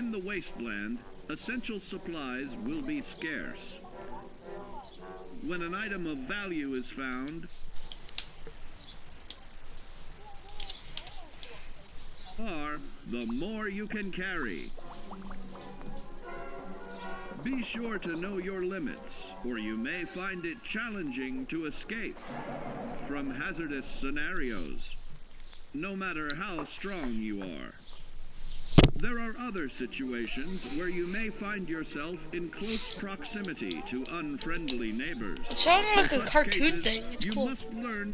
In the wasteland, essential supplies will be scarce. When an item of value is found, the more you can carry. Be sure to know your limits, or you may find it challenging to escape from hazardous scenarios, no matter how strong you are. There are other situations where you may find yourself in close proximity to unfriendly neighbors. It sounded like a cartoon Cases, thing. It's you cool. must learn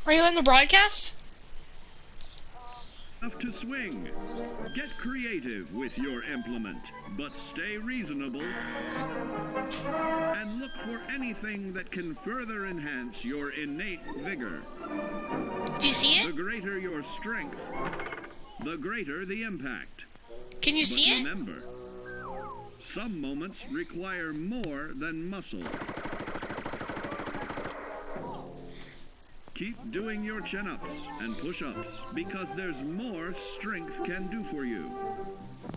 Are you in the broadcast? to swing. Get creative with your implement, but stay reasonable and look for anything that can further enhance your innate vigor. Do you see The it? greater your strength, the greater the impact. Can you see it? Remember, some moments require more than muscle. Keep doing your chin-ups and push-ups because there's more strength can do for you.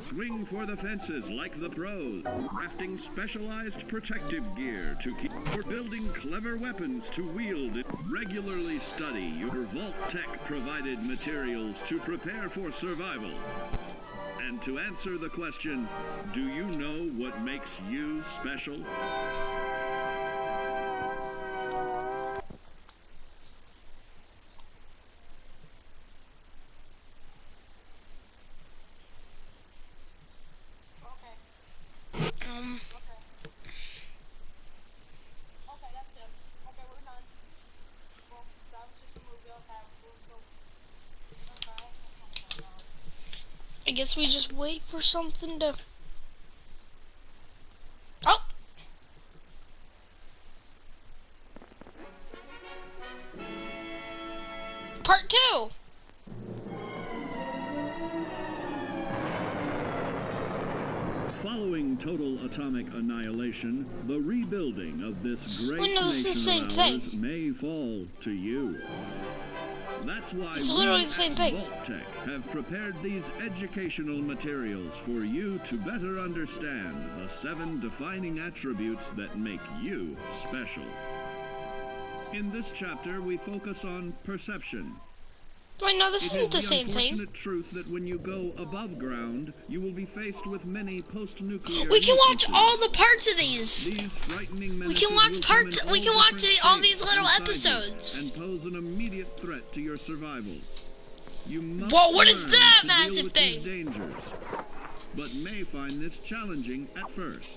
Swing for the fences like the pros, crafting specialized protective gear to keep or building clever weapons to wield. Regularly study your Vault Tech provided materials to prepare for survival. And to answer the question, do you know what makes you special? I guess we just wait for something to... Oh! Part 2! Following total atomic annihilation, the rebuilding of this great Well, no, this is the nation same of thing. ours may fall to you. That's why It's literally we the same at thing. Vault Tech have prepared these educational materials for you to better understand the 7 defining attributes that make you special. In this chapter, we focus on perception. Wait, no, this It isn't the is the same thing. unfortunate truth that when you go above ground, you will be faced with many post-nuclear We can watch nuisances. all the parts of these. These frightening We menaces can watch will parts. come in We can all watch different all these shapes little and episodes. sizes and pose an immediate threat to your survival. You must Whoa, what is learn that to massive deal with thing? these dangers, but may find this challenging at first.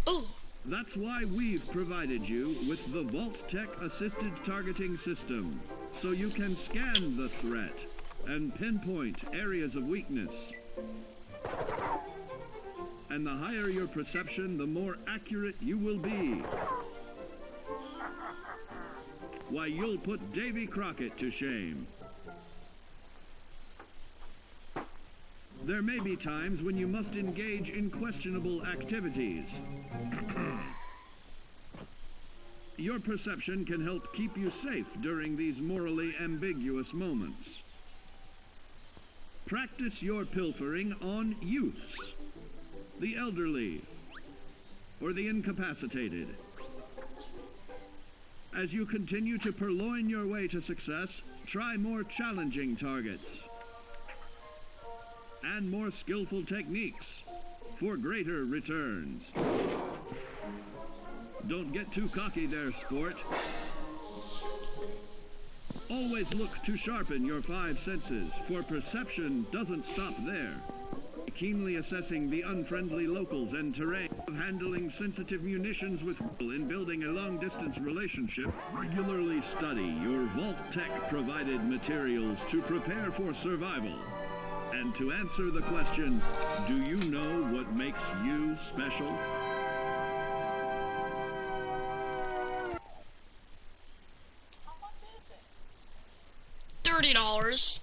Ooh. That's why we've provided you with the Vault Tech Assisted Targeting System, so you can scan the threat and pinpoint areas of weakness. And the higher your perception, the more accurate you will be. Why, you'll put Davy Crockett to shame. There may be times when you must engage in questionable activities. Your perception can help keep you safe during these morally ambiguous moments. Practice your pilfering on youths, the elderly, or the incapacitated. As you continue to purloin your way to success, try more challenging targets and more skillful techniques for greater returns. Don't get too cocky there, sport. Always look to sharpen your 5 senses, for perception doesn't stop there. Keenly assessing the unfriendly locals and terrain, handling sensitive munitions with in building a long-distance relationship, regularly study your Vault Tech provided materials to prepare for survival. And to answer the question, do you know what makes you special? $30.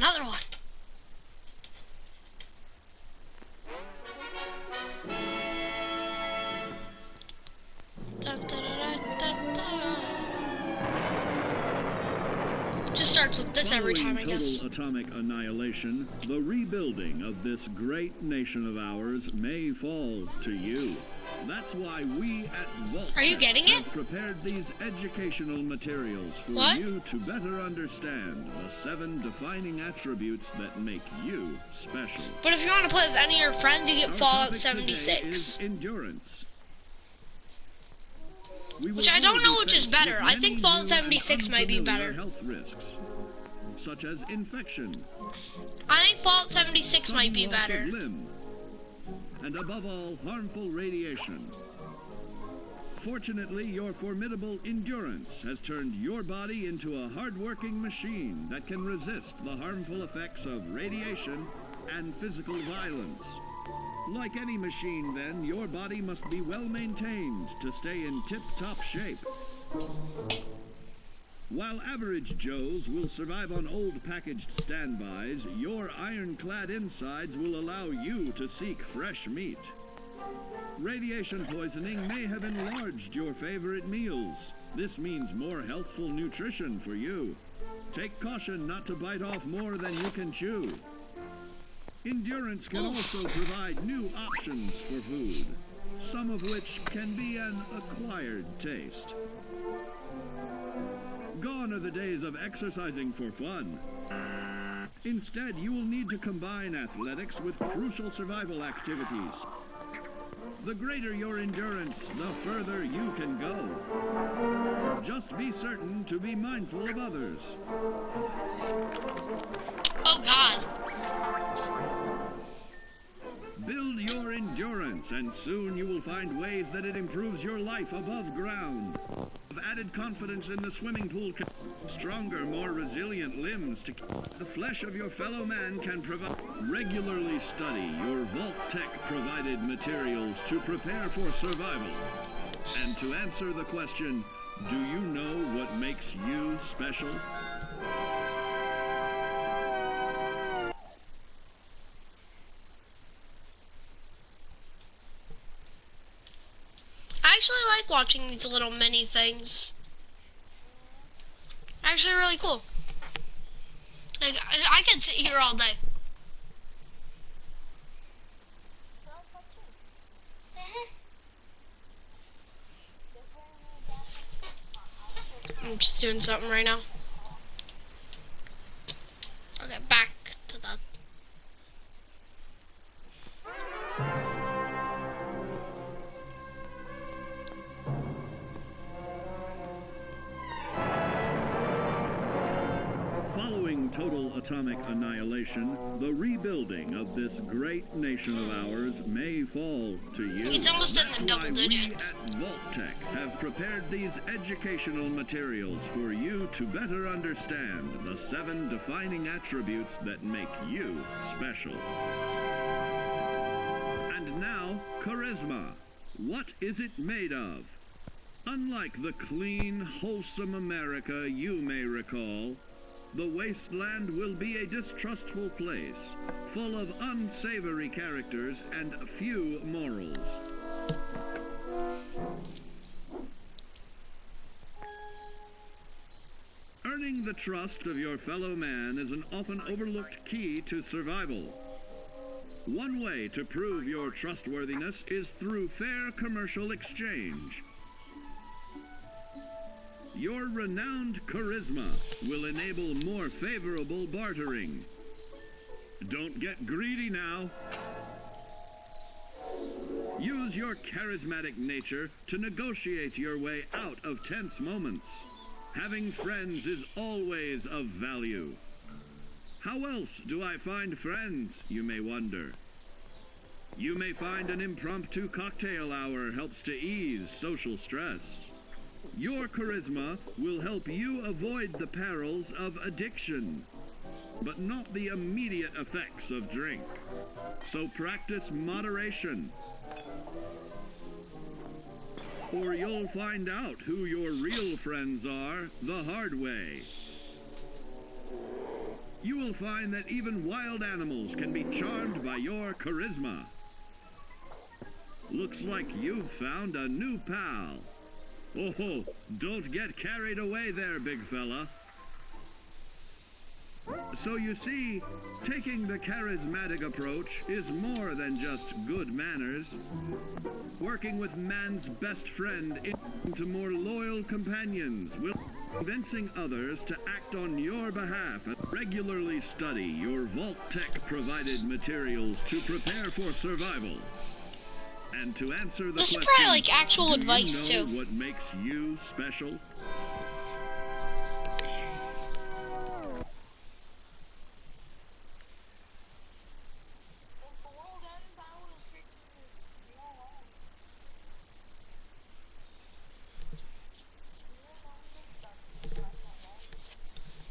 another one. Dun, dun, dun, dun, dun. Just starts with this every time, I guess. Total atomic annihilation, the rebuilding of this great nation of ours may fall to you. That's why we at Vault Are you getting it? have prepared these educational materials for What? you to better understand the 7 defining attributes that make you special. But if you want to play with any of your friends, you get Our Fallout topic today 76. is endurance. Which I don't know which is better. I think Fallout 76 might be better. Health risks, such as infection, I think Fallout 76 might be sudden loss of better. limb, and above all, harmful radiation. Fortunately, your formidable endurance has turned your body into a hard-working machine that can resist the harmful effects of radiation and physical violence. Like any machine, then, your body must be well maintained to stay in tip-top shape. While average Joes will survive on old packaged standbys, your ironclad insides will allow you to seek fresh meat. Radiation poisoning may have enlarged your favorite meals. This means more healthful nutrition for you. Take caution not to bite off more than you can chew. Endurance can also provide new options for food, some of which can be an acquired taste. Gone are the days of exercising for fun. Instead, you will need to combine athletics with crucial survival activities. The greater your endurance, the further you can go. Just be certain to be mindful of others. Oh God. Build your endurance, and soon you will find ways that it improves your life above ground. Added confidence in the swimming pool can stronger, more resilient limbs to the flesh of your fellow man can provide. Regularly study your Vault Tech provided materials to prepare for survival. And to answer the question, do you know what makes you special? I actually like watching these little mini things. Actually really cool. Like, I could sit here all day. I'm just doing something right now. Okay, back to that. Following total atomic annihilation, the rebuilding of this great nation of ours may fall to you. He's almost in That's the double why digits. We at Vault Tech have prepared these educational materials for you to better understand the 7 defining attributes that make you special. And now, charisma. What is it made of? Unlike the clean, wholesome America you may recall, the wasteland will be a distrustful place, full of unsavory characters and few morals. Earning the trust of your fellow man is an often overlooked key to survival. One way to prove your trustworthiness is through fair commercial exchange. Your renowned charisma will enable more favorable bartering. Don't get greedy now. Use your charismatic nature to negotiate your way out of tense moments. Having friends is always of value. How else do I find friends, you may wonder? You may find an impromptu cocktail hour helps to ease social stress. Your charisma will help you avoid the perils of addiction, but not the immediate effects of drink. So practice moderation, or you'll find out who your real friends are the hard way. You will find that even wild animals can be charmed by your charisma. Looks like you've found a new pal. Oh, don't get carried away there, big fella. So you see, taking the charismatic approach is more than just good manners. Working with man's best friend into more loyal companions will convincing others to act on your behalf and regularly study your Vault Tech provided materials to prepare for survival. And to answer the question, this is probably like actual advice do you know too. what makes you special?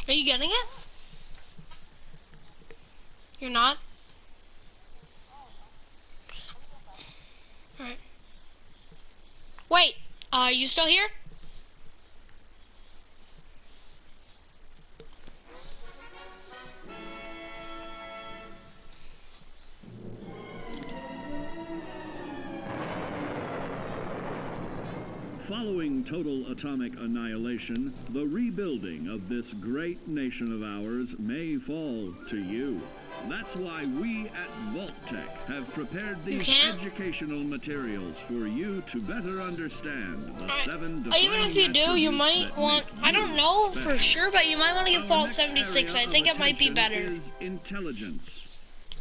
Are you getting it? You're not? Alright. Wait, you still here? Following total atomic annihilation, the rebuilding of this great nation of ours may fall to you. That's why we at Vault Tech have prepared these educational materials for you to better understand the 7 defining even if you do, you might want, I don't know for sure, but you might want to get Fallout 76. I think it might be better. Intelligence.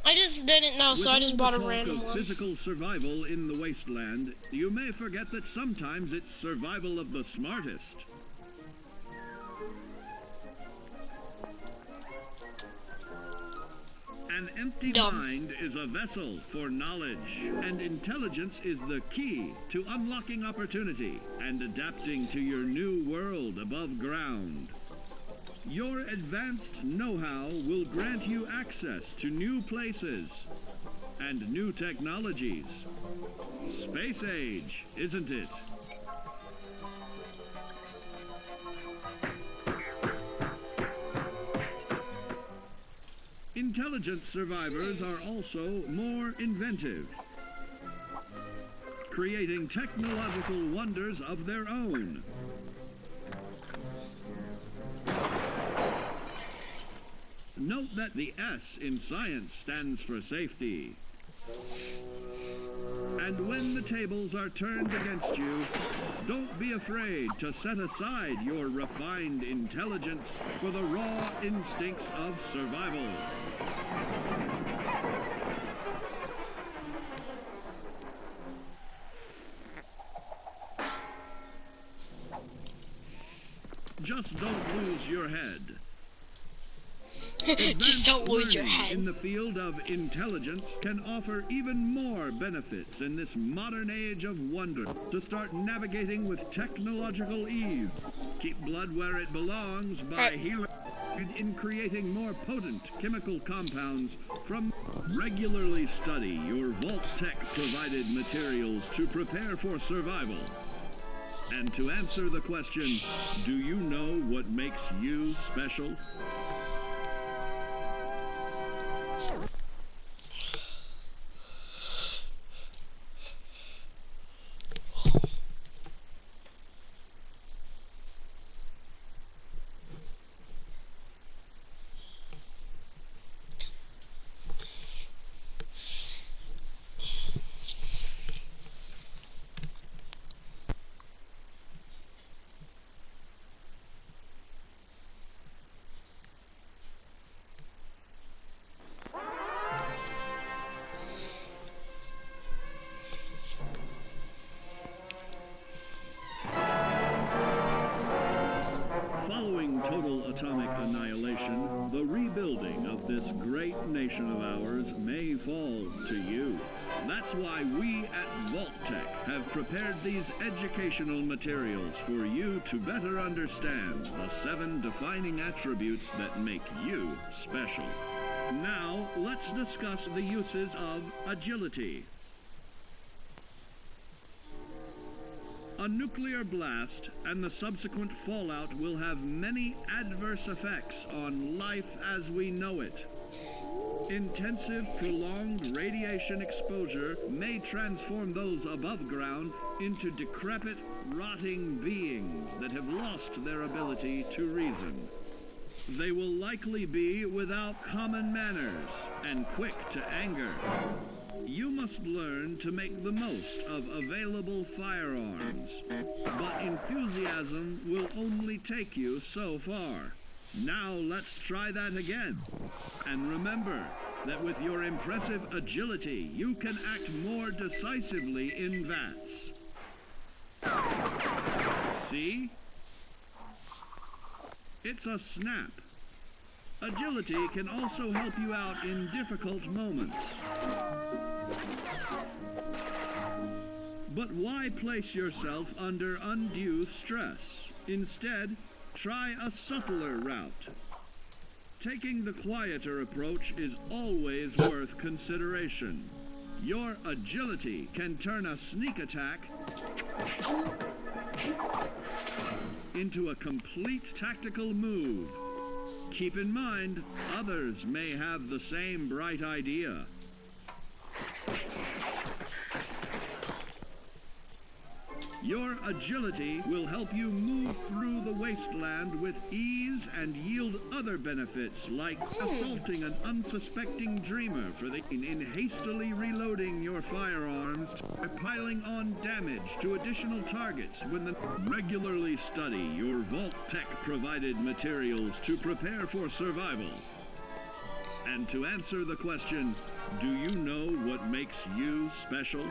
I just didn't know, so I just bought a random one. Physical survival in the wasteland, you may forget that sometimes it's survival of the smartest. An empty mind is a vessel for knowledge, and intelligence is the key to unlocking opportunity and adapting to your new world above ground. Your advanced know-how will grant you access to new places and new technologies. Space age, isn't it? Intelligent survivors are also more inventive, creating technological wonders of their own. Note that the S in science stands for safety. And when the tables are turned against you, don't be afraid to set aside your refined intelligence for the raw instincts of survival. Just don't lose your head. Just don't lose your head. In the field of intelligence can offer even more benefits in this modern age of wonder. To start navigating with technological ease, keep blood where it belongs by healing in creating more potent chemical compounds from. Regularly study your Vault Tech provided materials to prepare for survival. And to answer the question, do you know what makes you special? Total atomic annihilation, the rebuilding of this great nation of ours may fall to you. That's why we at Vault Tech have prepared these educational materials for you to better understand the 7 defining attributes that make you special. Now, let's discuss the uses of agility. A nuclear blast and the subsequent fallout will have many adverse effects on life as we know it. Intensive, prolonged radiation exposure may transform those above ground into decrepit, rotting beings that have lost their ability to reason. They will likely be without common manners and quick to anger. You must learn to make the most of available firearms, but enthusiasm will only take you so far. Now let's try that again. And remember that with your impressive agility, you can act more decisively in vats. See? It's a snap. Agility can also help you out in difficult moments. But why place yourself under undue stress? Instead, try a subtler route. Taking the quieter approach is always worth consideration. Your agility can turn a sneak attack into a complete tactical move. Keep in mind, others may have the same bright idea. Your agility will help you move through the wasteland with ease and yield other benefits like assaulting an unsuspecting dreamer in hastily reloading your firearms or piling on damage to additional targets when regularly study your Vault-Tec provided materials to prepare for survival. And to answer the question, do you know what makes you special?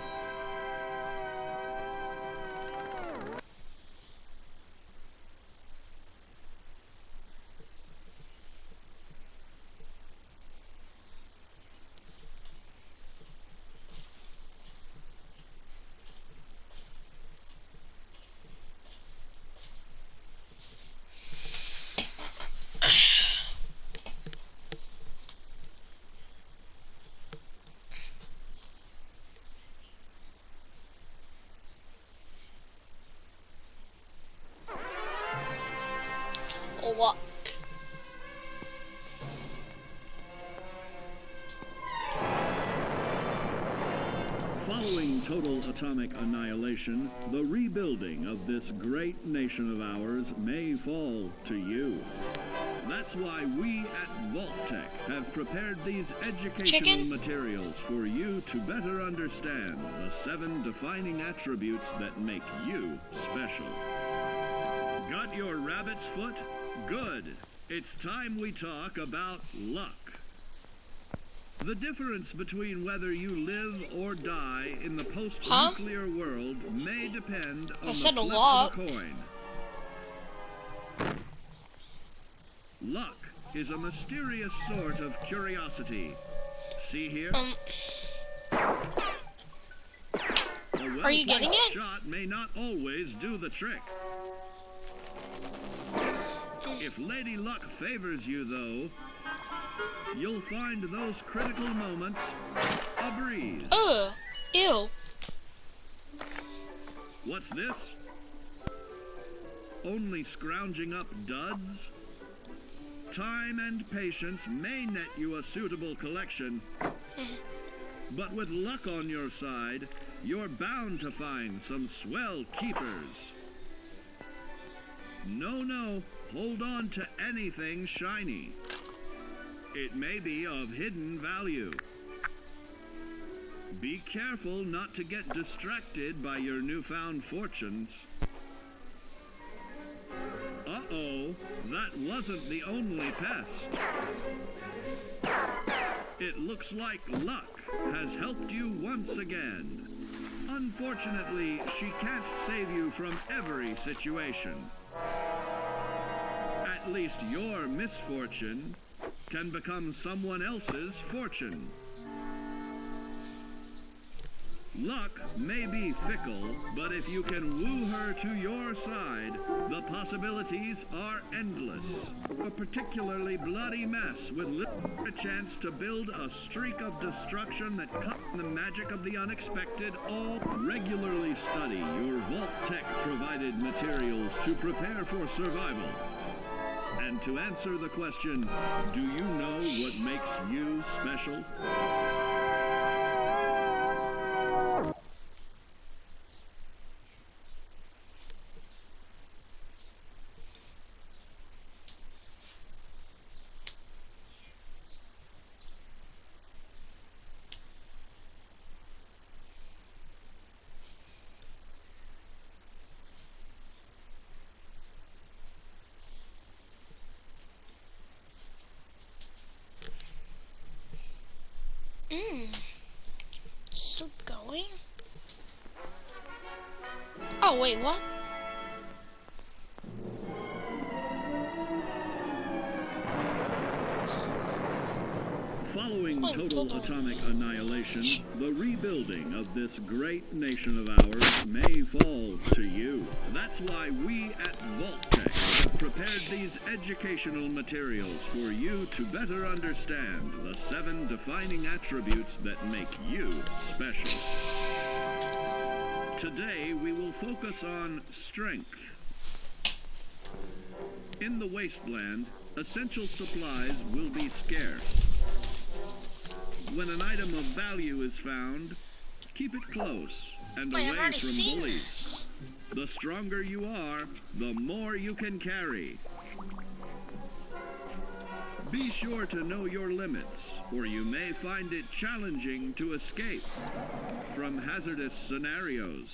What? Following total atomic annihilation, the rebuilding of this great nation of ours may fall to you. That's why we at Vault-Tec have prepared these educational materials for you to better understand the 7 defining attributes that make you special. Got your rabbit's foot? Good. It's time we talk about luck. The difference between whether you live or die in the post-nuclear world may depend on the flip of a coin. Luck is a mysterious sort of curiosity. See here? Are you getting it? A shot may not always do the trick. If Lady Luck favors you, though, you'll find those critical moments a breeze. Ugh. Ew. What's this? Only scrounging up duds? Time and patience may net you a suitable collection. But with luck on your side, you're bound to find some swell keepers. No, hold on to anything shiny. It may be of hidden value. Be careful not to get distracted by your newfound fortunes. Uh-oh, that wasn't the only pest. It looks like luck has helped you once again. Unfortunately, she can't save you from every situation. At least your misfortune can become someone else's fortune. Luck may be fickle, but if you can woo her to your side, the possibilities are endless. A particularly bloody mess with little chance to build a streak of destruction that cuts the magic of the unexpected. All regularly study your Vault Tech provided materials to prepare for survival. And to answer the question, do you know what makes you special? Still going? Oh, wait, what? Following total atomic annihilation, the rebuilding of this great nation of ours may fall to you. That's why we at Vault-Tec have prepared these educational materials for you to better understand the 7 defining attributes that make you special. Today, we will focus on strength. In the wasteland, essential supplies will be scarce. When an item of value is found, keep it close and away from bullies. The stronger you are, the more you can carry. Be sure to know your limits, or you may find it challenging to escape from hazardous scenarios.